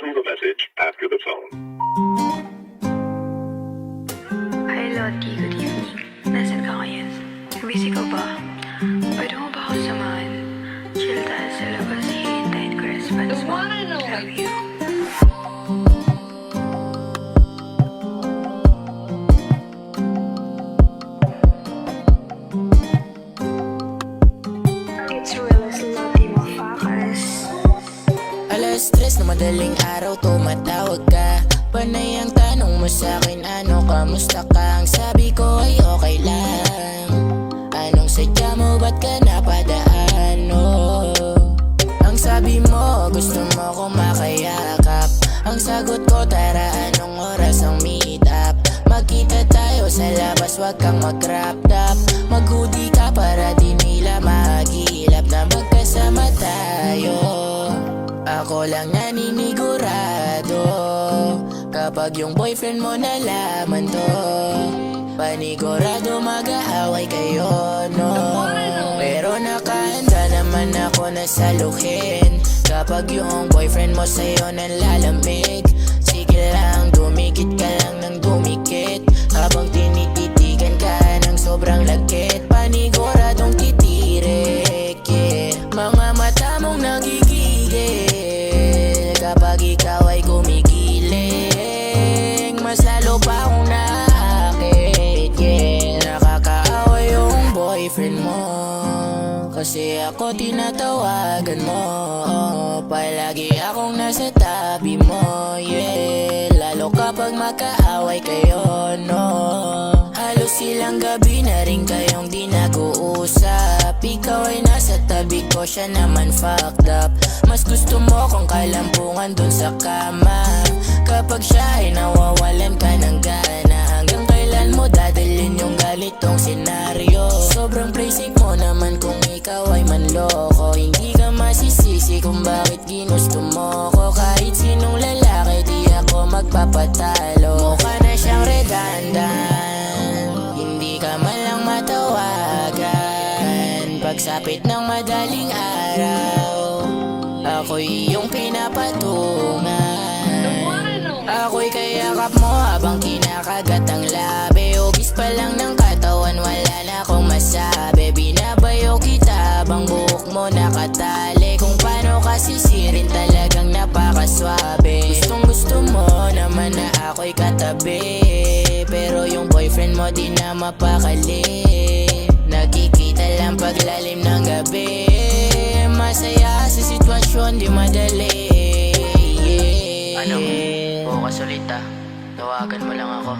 leave a message after the tone. Hi Lottie, good evening. Nasaan ka ngayon? Busy ka ba? Pwede mo ba ako samahan? Chill tayo sa labas, hihintayin ko response mo. Love you. It's real as Lottie Mafakas. Alas 3 na madaling araw, tumatawag ka. Panay ang tanong mo sa'kin, ano, kamusta ka? Ang sabi ko ay okay lang. Anong sadya mo, ba't ka napadaan? Oh. Ang sabi mo, gusto mo ko makayakap. Ang sagot ko, tara, anong oras ang meet up? Magkita tayo sa labas, wag kang mag-crop top. Mag-hoodie ka para di nila mahagilap na magkasama tayo. Ako lang naninigurado kapag yung boyfriend mo nalaman to, panigurado mag-aaway kayo, no? Pero nakahanda naman ako na saluhin kapag yung boyfriend mo sa'yo nalalamig. Sige lang, dumikit ka lang ng dumikit habang tinititigan ka ng sobrang lagkit. Paniguradong titirik, yeah. Mga mata mong nagigigil kapag ikaw ay kumikiling. Mas lalo pa akong naakit, yeah. Nakakaawa yung boyfriend mo kasi ako tinatawagan mo. Palagi akong nasa tabi mo, yeah. Lalo kapag makaaway kayo, no? Halos ilang gabi na rin kayong di nag-uusap. Ikaw ay nasa tabi ko, siya naman fucked up. Mas gusto mo kung kalampungan dun sa kama. Kapag siya ay nawawalan ka ng gana, hanggang kailan mo dadalhin yung galitong senaryo? Sobrang basic mo naman kung ikaw ay manloko. Hindi ka masisisi kung bakit ginusto mo ko. Kahit sinong lalaki di ako magpapatalo. Mukha na siyang redundant, hindi ka man lang matawagan. Pagsapit ng madaling araw, ako'y iyong pinapatungan. Ako'y kayakap mo habang kinakagat ang labi. Ubis pa lang ng katawan, wala na akong masabi. Binabayo kita habang buhok mo nakatali. Kung paano ka sisirin, talagang napakaswabe. Gustong gusto mo naman na ako'y katabi, pero yung boyfriend mo di na mapakali. Nakikita lang paglalim ng gabi. Masaya sa sitwasyon, di madali, yeah. Bukas ulit tawagan mo lang ako.